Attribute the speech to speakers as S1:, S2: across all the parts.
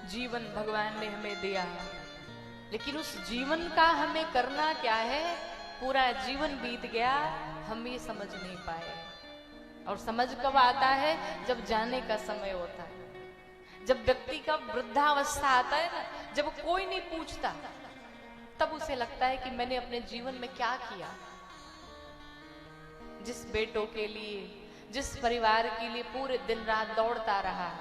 S1: जीवन भगवान ने हमें दिया, लेकिन उस जीवन का हमें करना क्या है? पूरा जीवन बीत गया, हम ये समझ नहीं पाए। और समझ कब आता है? जब जाने का समय होता है, जब व्यक्ति का वृद्धावस्था आता है ना, जब कोई नहीं पूछता, तब उसे लगता है कि मैंने अपने जीवन में क्या किया। जिस बेटों के लिए, जिस परिवार के लिए पूरे दिन रात दौड़ता रहा,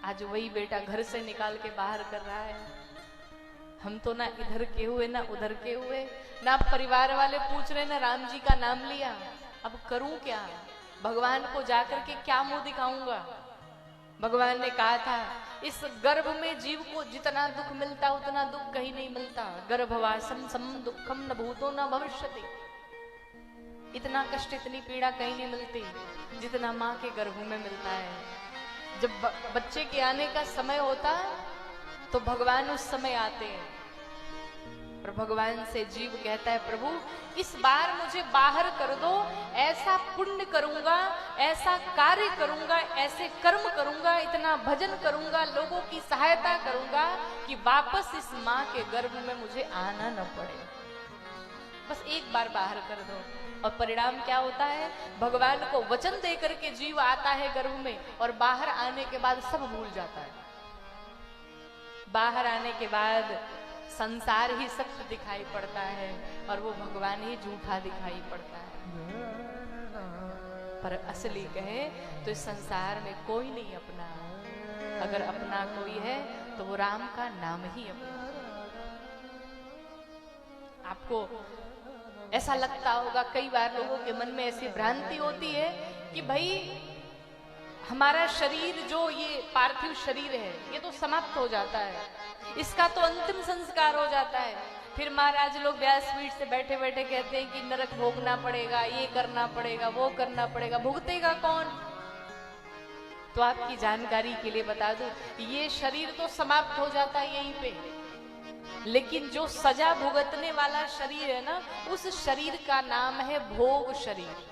S1: आज वही बेटा घर से निकाल के बाहर कर रहा है। हम तो ना इधर के हुए ना उधर के हुए, ना परिवार वाले पूछ रहे, ना राम जी का नाम लिया। अब करूं क्या? भगवान को जाकर के क्या मुंह दिखाऊंगा? भगवान ने कहा था, इस गर्भ में जीव को जितना दुख मिलता उतना दुख कहीं नहीं मिलता। गर्भवासम सम दुखम न भूतो न भविष्यति। इतना कष्ट, इतनी पीड़ा कहीं नहीं मिलती जितना माँ के गर्भ में मिलता है। जब बच्चे के आने का समय होता तो भगवान उस समय आते हैं, और भगवान से जीव कहता है, प्रभु इस बार मुझे बाहर कर दो, ऐसा पुण्य करूंगा, ऐसा कार्य करूंगा, ऐसे कर्म करूंगा, इतना भजन करूंगा, लोगों की सहायता करूंगा कि वापस इस माँ के गर्भ में मुझे आना न पड़े। बस एक बार बाहर कर दो। और परिणाम क्या होता है? भगवान को वचन दे करके जीव आता है गर्भ में, और बाहर आने के बाद सब भूल जाता है। बाहर आने के बाद संसार ही सत्य दिखाई पड़ता है, और वो भगवान ही झूठा दिखाई पड़ता है। पर असली कहे तो इस संसार में कोई नहीं अपना। अगर अपना कोई है तो वो राम का नाम ही अपना। आपको ऐसा लगता होगा, कई बार लोगों के मन में ऐसी भ्रांति होती है कि भाई हमारा शरीर, जो ये पार्थिव शरीर है, ये तो समाप्त हो जाता है, इसका तो अंतिम संस्कार हो जाता है। फिर महाराज लोग व्यासपीठ से बैठे बैठे कहते हैं कि नरक भोगना पड़ेगा, ये करना पड़ेगा, वो करना पड़ेगा। भुगतेगा कौन? तो आपकी जानकारी के लिए बता दूं, ये शरीर तो समाप्त हो जाता है यहीं पे, लेकिन जो सजा भुगतने वाला शरीर है ना, उस शरीर का नाम है भोग शरीर।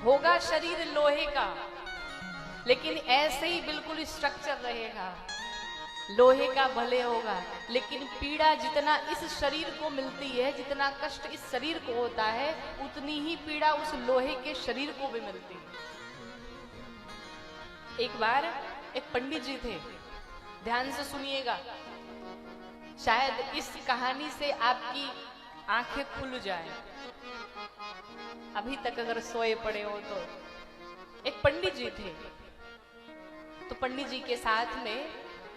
S1: होगा शरीर लोहे का, लेकिन ऐसे ही बिल्कुल स्ट्रक्चर रहेगा, लोहे का भले होगा, लेकिन पीड़ा जितना इस शरीर को मिलती है, जितना कष्ट इस शरीर को होता है, उतनी ही पीड़ा उस लोहे के शरीर को भी मिलती है। एक बार एक पंडित जी थे, ध्यान से सुनिएगा, शायद इस कहानी से आपकी आंखें खुल जाए। अभी तक अगर सोए पड़े हो तो। एक पंडित जी थे, तो पंडित जी के साथ में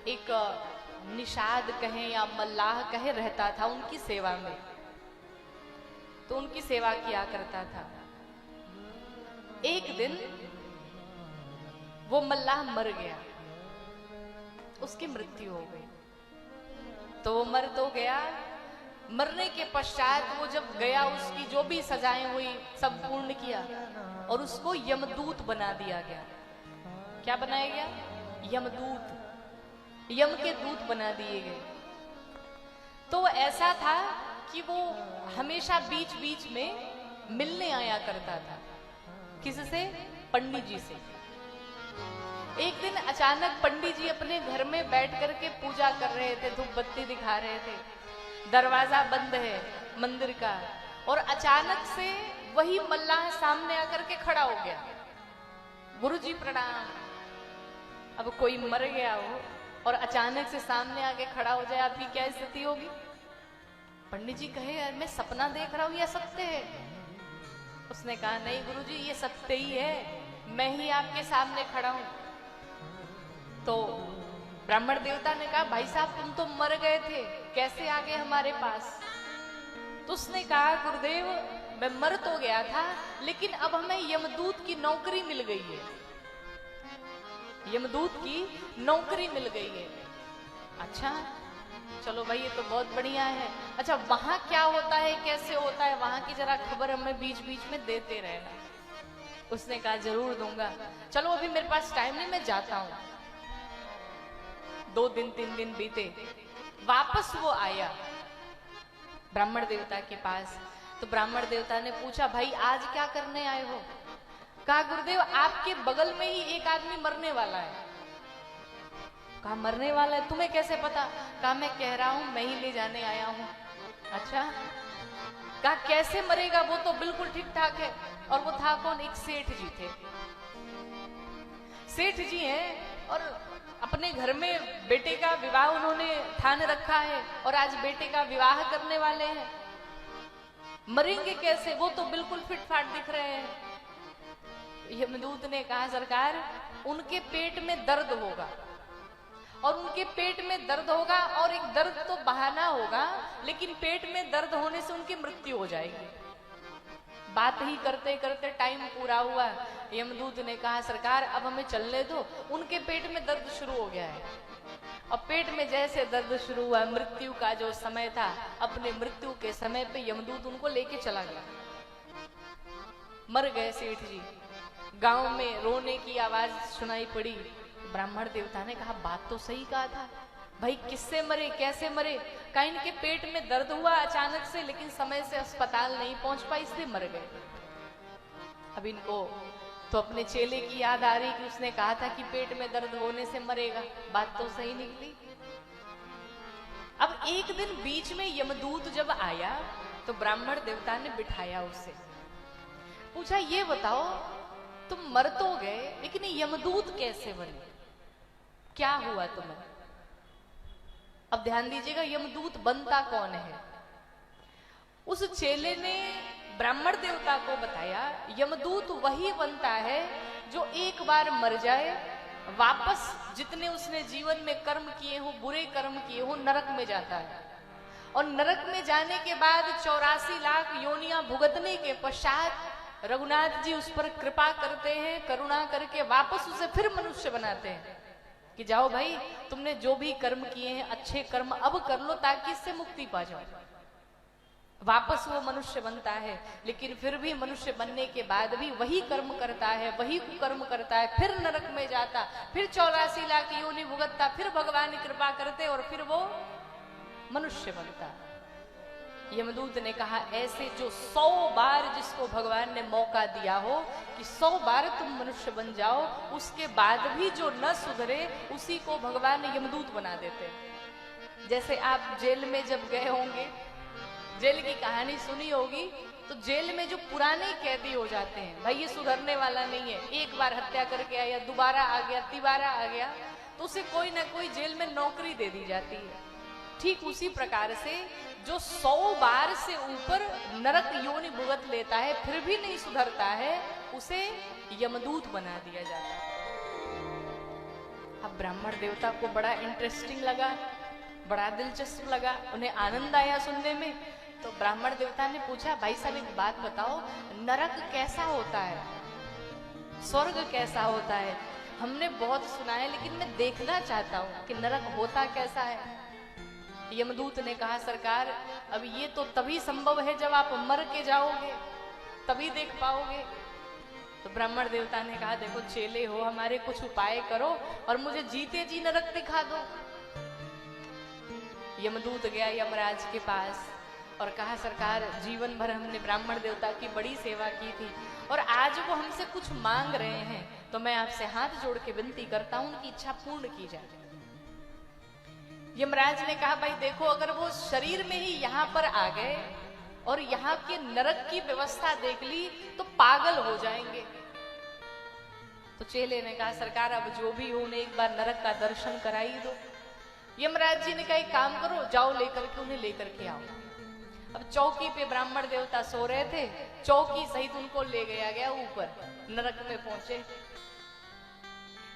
S1: एक निषाद कहें या मल्लाह कहे रहता था उनकी सेवा में, तो उनकी सेवा किया करता था। एक दिन वो मल्लाह मर गया, उसकी मृत्यु हो गई। तो वो मर तो गया, मरने के पश्चात वो जब गया, उसकी जो भी सजाएं हुई सब पूर्ण किया, और उसको यमदूत बना दिया गया। क्या बनाया गया? यमदूत, यम के दूत बना दिए गए। तो ऐसा था कि वो हमेशा बीच बीच में मिलने आया करता था। किससे? पंडित जी से। एक दिन अचानक पंडित जी अपने घर में बैठ करके पूजा कर रहे थे, धूप बत्ती दिखा रहे थे, दरवाजा बंद है मंदिर का, और अचानक से वही मल्लाह सामने आकर के खड़ा हो गया। गुरुजी प्रणाम। अब कोई मर गया हो और अचानक से सामने आके खड़ा हो जाए, आपकी क्या स्थिति होगी? पंडित जी कहे, यार मैं सपना देख रहा हूं या सत्य है? उसने कहा, नहीं गुरुजी ये सत्य ही है, मैं ही आपके सामने खड़ा हूं। तो ब्राह्मण देवता ने कहा, भाई साहब तुम तो मर गए थे, कैसे आ गए हमारे पास? तो उसने कहा, गुरुदेव मैं मर तो गया था, लेकिन अब हमें यमदूत की नौकरी मिल गई है, यमदूत की नौकरी मिल गई है। अच्छा चलो भाई ये तो बहुत बढ़िया है। अच्छा वहां क्या होता है, कैसे होता है, वहां की जरा खबर हमें बीच बीच में देते रहना। उसने कहा जरूर दूंगा, चलो अभी मेरे पास टाइम नहीं, मैं जाता हूं। 2 दिन 3 दिन बीते, वापस वो आया ब्राह्मण देवता के पास। तो ब्राह्मण देवता ने पूछा, भाई आज क्या करने आए हो? कहा, गुरुदेव आपके बगल में ही एक आदमी मरने वाला है, कहा मरने वाला है, तुम्हें कैसे पता? कहा मैं कह रहा हूं, मैं ही ले जाने आया हूं। अच्छा, कहा कैसे मरेगा, वो तो बिल्कुल ठीक ठाक है। और वो था कौन? एक सेठ जी थे। सेठ जी हैं और अपने घर में बेटे का विवाह उन्होंने ठान रखा है और आज बेटे का विवाह करने वाले हैं। मरेंगे कैसे, वो तो बिल्कुल फिट फाट दिख रहे हैं। यमदूत ने कहा सरकार उनके पेट में दर्द होगा, और उनके पेट में दर्द होगा, और एक दर्द तो बहाना होगा, लेकिन पेट में दर्द होने से उनकी मृत्यु हो जाएगी। बात ही करते करते टाइम पूरा हुआ। यमदूत ने कहा सरकार अब हमें चलने दो, उनके पेट में दर्द शुरू हो गया है। और पेट में जैसे दर्द शुरू हुआ, मृत्यु का जो समय था, अपने मृत्यु के समय पे यमदूत उनको लेके चला गया। मर गए सेठ जी। गांव में रोने की आवाज सुनाई पड़ी। ब्राह्मण देवता ने कहा बात तो सही कहा था भाई, किससे मरे, कैसे मरे? कहा इनके पेट में दर्द हुआ अचानक से, लेकिन समय से अस्पताल नहीं पहुंच पाई, इसलिए मर गए। अब इनको तो अपने चेले की याद आ रही कि उसने कहा था कि पेट में दर्द होने से मरेगा, बात तो सही निकली। अब एक दिन बीच में यमदूत जब आया तो ब्राह्मण देवता ने बिठाया उसे, पूछा ये बताओ तुम मर तो गए, लेकिन यमदूत कैसे बने, क्या हुआ तुम्हें? अब ध्यान दीजिएगा, यमदूत बनता कौन है? उस चेले ने ब्राह्मण देवता को बताया यमदूत वही बनता है जो एक बार मर जाए, वापस जितने उसने जीवन में कर्म किए हो, बुरे कर्म किए हो, नरक में जाता है। और नरक में जाने के बाद 84 लाख योनियां भुगतने के पश्चात रघुनाथ जी उस पर कृपा करते हैं, करुणा करके वापस उसे फिर मनुष्य बनाते हैं कि जाओ भाई तुमने जो भी कर्म किए हैं अच्छे कर्म अब कर लो ताकि इससे मुक्ति पा जाओ। वापस वो मनुष्य बनता है, लेकिन फिर भी मनुष्य बनने के बाद भी वही कर्म करता है, वही कर्म करता है, फिर नरक में जाता, फिर 84 लाख योनि भुगतता, फिर भगवान कृपा करते और फिर वो मनुष्य बनता। यमदूत ने कहा ऐसे जो 100 बार जिसको भगवान ने मौका दिया हो कि 100 बार तुम मनुष्य बन जाओ, उसके बाद भी जो न सुधरे उसी को भगवान यमदूत बना देते। जैसे आप जेल में जब गए होंगे, जेल की कहानी सुनी होगी, तो जेल में जो पुराने कैदी हो जाते हैं, भाई ये सुधरने वाला नहीं है, एक बार हत्या करके आया, दोबारा आ गया, तिबारा आ गया, तो उसे कोई ना कोई जेल में नौकरी दे दी जाती है। ठीक उसी प्रकार से जो 100 बार से ऊपर नरक योनि भुगत लेता है फिर भी नहीं सुधरता है, उसे यमदूत बना दिया जाता है। अब ब्राह्मण देवता को बड़ा इंटरेस्टिंग लगा, बड़ा दिलचस्प लगा, उन्हें आनंद आया सुनने में। तो ब्राह्मण देवता ने पूछा भाई साहब एक बात बताओ, नरक कैसा होता है, स्वर्ग कैसा होता है? हमने बहुत सुना है लेकिन मैं देखना चाहता हूं कि नरक होता कैसा है। यमदूत ने कहा सरकार अब ये तो तभी संभव है जब आप मर के जाओगे, तभी देख पाओगे। तो ब्राह्मण देवता ने कहा देखो चेले हो हमारे, कुछ उपाय करो और मुझे जीते जी नरक दिखा दो। यमदूत गया यमराज के पास और कहा सरकार जीवन भर हमने ब्राह्मण देवता की बड़ी सेवा की थी और आज वो हमसे कुछ मांग रहे हैं, तो मैं आपसे हाथ जोड़ के विनती करता हूं उनकी इच्छा पूर्ण की जाए। यमराज ने कहा भाई देखो अगर वो शरीर में ही यहाँ पर आ गए और यहाँ के नरक की व्यवस्था देख ली तो पागल हो जाएंगे। तो चेले ने कहा सरकार अब जो भी हो उन्हें एक बार नरक का दर्शन कराई दो। यमराज जी ने कहा एक काम करो, जाओ लेकर के उन्हें लेकर के आओ। अब चौकी पे ब्राह्मण देवता सो रहे थे, चौकी सहित उनको ले गया ऊपर, नरक में पहुंचे।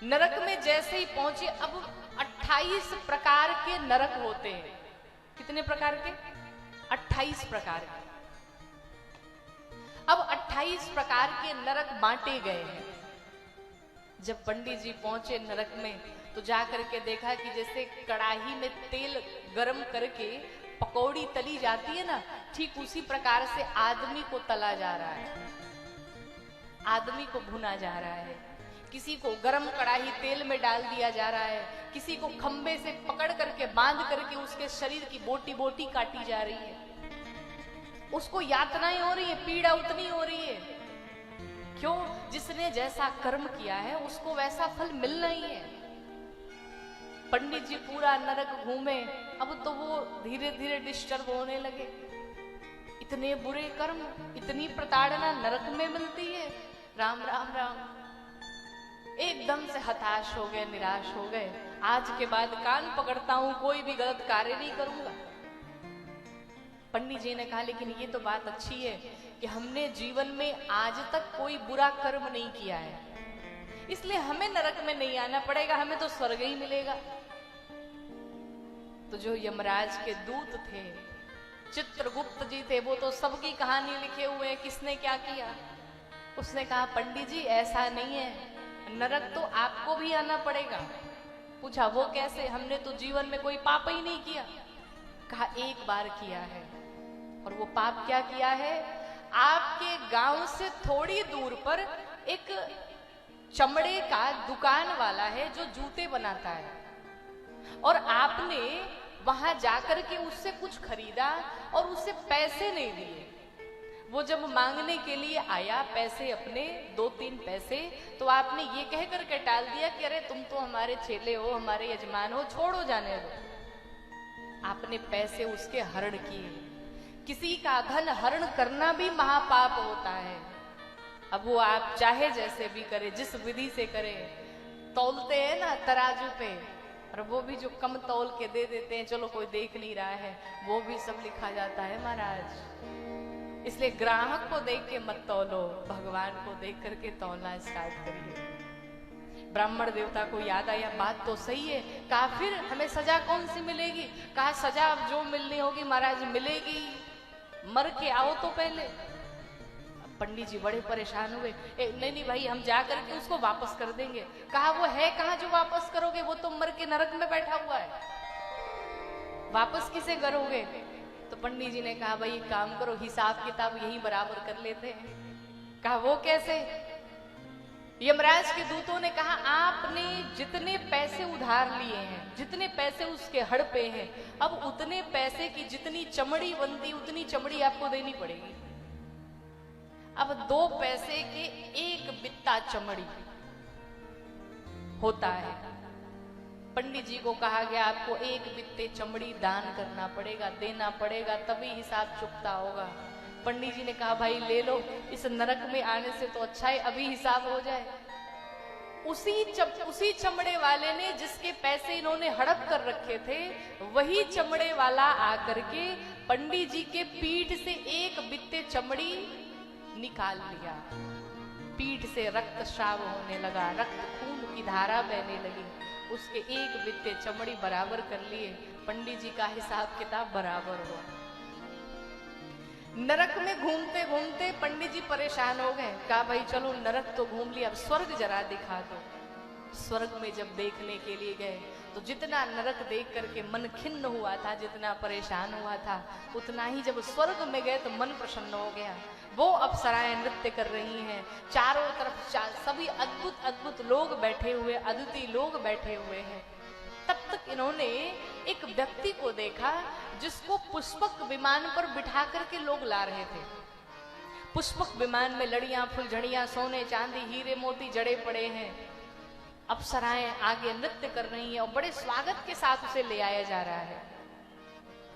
S1: नरक में जैसे ही पहुंचे, अब 28 प्रकार के नरक होते हैं। कितने प्रकार के? 28 प्रकार के। अब 28 प्रकार के नरक बांटे गए हैं। जब पंडित जी पहुंचे नरक में तो जाकर के देखा कि जैसे कड़ाही में तेल गरम करके पकौड़ी तली जाती है ना, ठीक उसी प्रकार से आदमी को तला जा रहा है, आदमी को भुना जा रहा है। किसी को गरम कड़ाही तेल में डाल दिया जा रहा है, किसी को खंबे से पकड़ करके बांध करके उसके शरीर की बोटी बोटी काटी जा रही है। उसको यातनाएं हो रही है, पीड़ा उतनी हो रही है। क्यों? जिसने जैसा कर्म किया है उसको वैसा फल मिलना ही है। पंडित जी पूरा नरक घूमे, अब तो वो धीरे धीरे डिस्टर्ब होने लगे। इतने बुरे कर्म, इतनी प्रताड़ना नरक में मिलती है। राम राम राम, एकदम से हताश हो गए, निराश हो गए। आज के बाद कान पकड़ता हूं, कोई भी गलत कार्य नहीं करूंगा। पंडित जी ने कहा लेकिन ये तो बात अच्छी है कि हमने जीवन में आज तक कोई बुरा कर्म नहीं किया है, इसलिए हमें नरक में नहीं आना पड़ेगा, हमें तो स्वर्ग ही मिलेगा। तो जो यमराज के दूत थे, चित्रगुप्त जी थे, वो तो सबकी कहानी लिखे हुए हैं, किसने क्या किया। उसने कहा पंडित जी ऐसा नहीं है, नरक तो आपको भी आना पड़ेगा। पूछा वो कैसे, हमने तो जीवन में कोई पाप ही नहीं किया। कहा एक बार किया है, और वो पाप क्या किया है, आपके गांव से थोड़ी दूर पर एक चमड़े का दुकान वाला है जो जूते बनाता है, और आपने वहां जाकर के उससे कुछ खरीदा और उससे पैसे नहीं दिए। वो जब मांगने के लिए आया पैसे अपने 2-3 पैसे, तो आपने ये कह करके टाल दिया कि अरे तुम तो हमारे चेले हो, हमारे यजमान हो, छोड़ो जाने दो। आपने पैसे उसके हरण किए। किसी का धन हरण करना भी महापाप होता है। अब वो आप चाहे जैसे भी करे, जिस विधि से करे, तौलते हैं ना तराजू पे, और वो भी जो कम तौल के दे देते हैं, चलो कोई देख नहीं रहा है, वो भी सब लिखा जाता है महाराज। इसलिए ग्राहक को देख के मत तौलो, भगवान को देख करके तौलना स्टार्ट करिए। ब्राह्मण देवता को याद आया बात तो सही है, कहा फिर हमें सजा कौन सी मिलेगी। कहा सजा अब जो मिलनी होगी महाराज मिलेगी, मर के आओ तो पहले। पंडित जी बड़े परेशान हुए, नहीं नहीं भाई हम जा करके उसको वापस कर देंगे। कहा वो है कहाँ जो वापस करोगे, वो तो मर के नरक में बैठा हुआ है, वापस किसे करोगे। तो पंडित जी ने कहा भाई एक काम करो, हिसाब किताब यही बराबर कर लेते हैं। कहा वो कैसे। यमराज के दूतों ने कहा आपने जितने पैसे उधार लिए हैं, जितने पैसे उसके हड़पे हैं, अब उतने पैसे की जितनी चमड़ी बनती उतनी चमड़ी आपको देनी पड़ेगी। अब 2 पैसे के 1 बित्ता चमड़ी होता है। पंडित जी को कहा गया आपको 1 बित्ते चमड़ी दान करना पड़ेगा, देना पड़ेगा, तभी हिसाब चुकता होगा। पंडित जी ने कहा भाई ले लो, इस नरक में आने से तो अच्छा है अभी हिसाब हो जाए। उसी चमड़े वाले ने जिसके पैसे इन्होंने हड़प कर रखे थे, वही चमड़े वाला आकर के पंडित जी के पीठ से 1 बित्ते चमड़ी निकाल लिया। पीठ से रक्त स्राव होने लगा, रक्त खून की धारा बहने लगी। उसके 1 बित्ते चमड़ी बराबर कर लिए, पंडित जी का हिसाब किताब बराबर हुआ। नरक में घूमते घूमते पंडित जी परेशान हो गए। कहा भाई चलो नरक तो घूम लिया, अब स्वर्ग जरा दिखा दो। स्वर्ग में जब देखने के लिए गए तो जितना नरक देख करके मन खिन्न हुआ था, जितना परेशान हुआ था, उतना ही जब स्वर्ग में गए तो मन प्रसन्न हो गया। वो अप्सराएं नृत्य कर रही हैं, चारों तरफ सभी अद्भुत अद्भुत लोग बैठे हुए, अद्वितीय लोग बैठे हुए हैं। तब तक इन्होंने एक व्यक्ति को देखा जिसको पुष्पक विमान पर बिठा करके लोग ला रहे थे। पुष्पक विमान में लड़ियां, फुलझड़ियां, सोने चांदी, हीरे मोती जड़े पड़े हैं। अप्सराएं आगे नृत्य कर रही हैं और बड़े स्वागत के साथ उसे ले आया जा रहा है।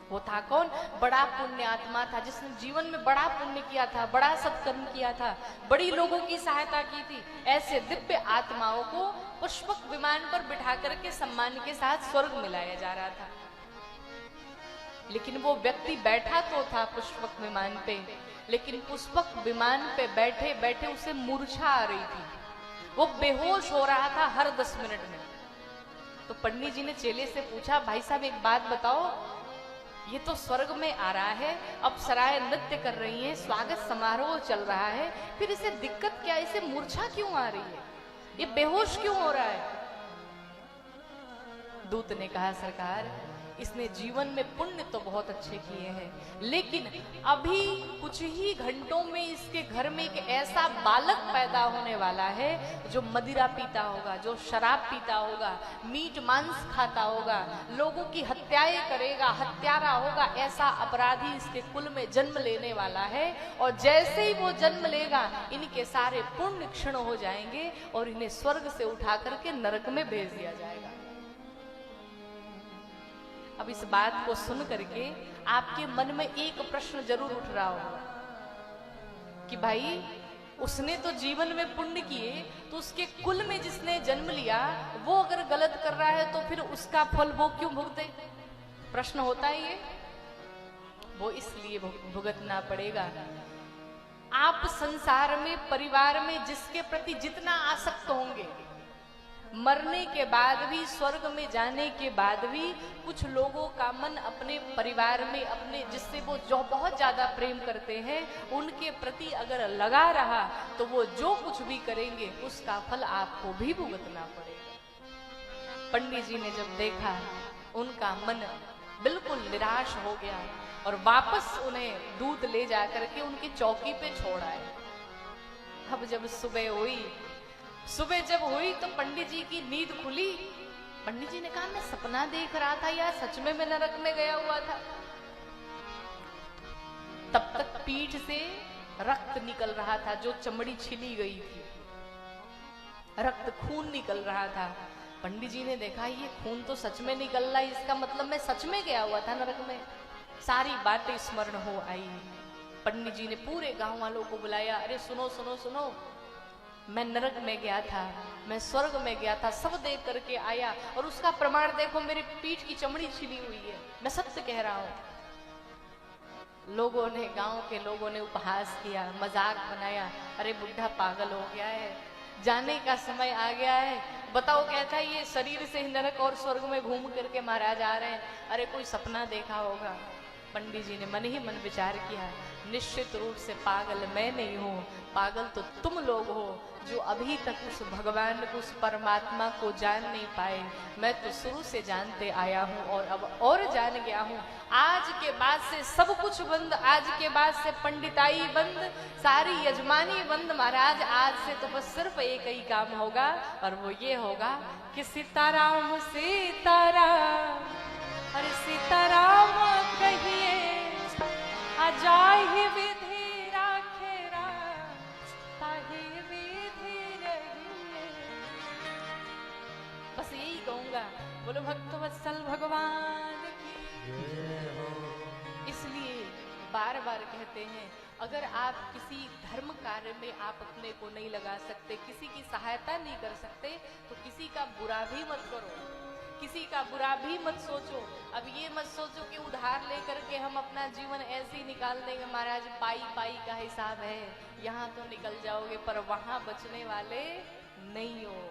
S1: वो था कौन? बड़ा पुण्य आत्मा था, जिसने जीवन में बड़ा पुण्य किया था, बड़ा सत्कर्म किया था, बड़ी लोगों की सहायता की थी। ऐसे दिव्य आत्माओं को पुष्पक विमान पर बिठा करके सम्मान के साथ स्वर्ग में लाया जा रहा था। लेकिन वो व्यक्ति बैठा तो था पुष्पक विमान पे, लेकिन पुष्पक विमान पे बैठे बैठे उसे मूर्छा आ रही थी। वो बेहोश हो रहा था हर 10 मिनट में। तो पंडित जी ने चेले से पूछा, भाई साहब एक बात बताओ, ये तो स्वर्ग में आ रहा है, अप्सराएं नृत्य कर रही हैं, स्वागत समारोह चल रहा है, फिर इसे दिक्कत क्या, इसे मूर्छा क्यों आ रही है, ये बेहोश क्यों हो रहा है? दूत ने कहा, सरकार इसने जीवन में पुण्य तो बहुत अच्छे किए हैं, लेकिन अभी कुछ ही घंटों में इसके घर में एक ऐसा बालक पैदा होने वाला है जो मदिरा पीता होगा, जो शराब पीता होगा, मीट मांस खाता होगा, लोगों की हत्याएं करेगा, हत्यारा होगा। ऐसा अपराधी इसके कुल में जन्म लेने वाला है, और जैसे ही वो जन्म लेगा इनके सारे पुण्य क्षीण हो जाएंगे और इन्हें स्वर्ग से उठा करके नरक में भेज दिया जाएगा। अब इस बात को सुन करके आपके मन में एक प्रश्न जरूर उठ रहा होगा कि भाई उसने तो जीवन में पुण्य किए, तो उसके कुल में जिसने जन्म लिया वो अगर गलत कर रहा है तो फिर उसका फल वो क्यों भुगते? प्रश्न होता है ये। वो इसलिए भुगतना पड़ेगा। आप संसार में, परिवार में जिसके प्रति जितना आसक्त होंगे, मरने के बाद भी, स्वर्ग में जाने के बाद भी कुछ लोगों का मन अपने परिवार में, अपने जिससे वो जो बहुत ज्यादा प्रेम करते हैं, उनके प्रति अगर लगा रहा तो वो जो कुछ भी करेंगे उसका फल आपको भी भुगतना पड़ेगा। पंडित जी ने जब देखा उनका मन बिल्कुल निराश हो गया और वापस उन्हें दूध ले जाकर के उनकी चौकी पे छोड़ आए। अब जब सुबह जब हुई तो पंडित जी की नींद खुली। पंडित जी ने कहा मैं सपना देख रहा था या सच में मैं नरक में गया हुआ था। तब तक पीठ से रक्त निकल रहा था, जो चमड़ी छिली गई थी, रक्त खून निकल रहा था। पंडित जी ने देखा ये खून तो सच में निकल रहा है, इसका मतलब मैं सच में गया हुआ था नरक में। सारी बातें स्मरण हो आई। पंडित जी ने पूरे गांव वालों को बुलाया, अरे सुनो सुनो सुनो, मैं नरक में गया था, मैं स्वर्ग में गया था, सब देख करके आया और उसका प्रमाण देखो, मेरी पीठ की चमड़ी छिली हुई है, मैं सत्य कह रहा हूं। लोगों ने, गांव के लोगों ने उपहास किया, मजाक बनाया, अरे बुढ़ा पागल हो गया है, जाने का समय आ गया है, बताओ कहता है ये शरीर से ही नरक और स्वर्ग में घूम करके महाराज आ रहे हैं, अरे कोई सपना देखा होगा। पंडित जी ने मन ही मन विचार किया, निश्चित रूप से पागल मैं नहीं हूं, पागल तो तुम लोग हो जो अभी तक उस भगवान को, उस परमात्मा को जान नहीं पाए। मैं तो शुरू से जानते आया हूं और अब और जान गया हूं। आज के बाद से सब कुछ बंद, आज के बाद से पंडिताई बंद, सारी यजमानी बंद महाराज। आज से तो बस सिर्फ एक ही काम होगा और वो ये होगा कि सीताराम सीताराम, अरे सीताराम कहिए, अजाहि विधि राखे राम, ताहि विधि रहिए। बस यही कहूंगा, बोलो भक्तवत्सल भगवान की। इसलिए बार बार कहते हैं, अगर आप किसी धर्म कार्य में आप अपने को नहीं लगा सकते, किसी की सहायता नहीं कर सकते, तो किसी का बुरा भी मत करो, किसी का बुरा भी मत सोचो। अब ये मत सोचो कि उधार लेकर के हम अपना जीवन ऐसे ही निकाल देंगे महाराज, पाई पाई का हिसाब है, यहाँ तो निकल जाओगे पर वहां बचने वाले नहीं हो।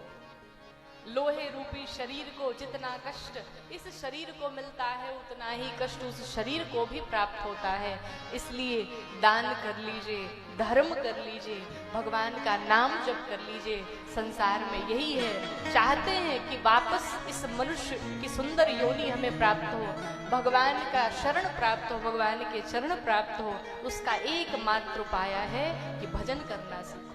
S1: लोहे रूपी शरीर को जितना कष्ट इस शरीर को मिलता है, उतना ही कष्ट उस शरीर को भी प्राप्त होता है। इसलिए दान कर लीजिए, धर्म कर लीजिए, भगवान का नाम जप कर लीजिए। संसार में यही है, चाहते हैं कि वापस इस मनुष्य की सुंदर योनि हमें प्राप्त हो, भगवान का शरण प्राप्त हो, भगवान के चरण प्राप्त हो। उसका एकमात्र उपाय है कि भजन करना सीखो।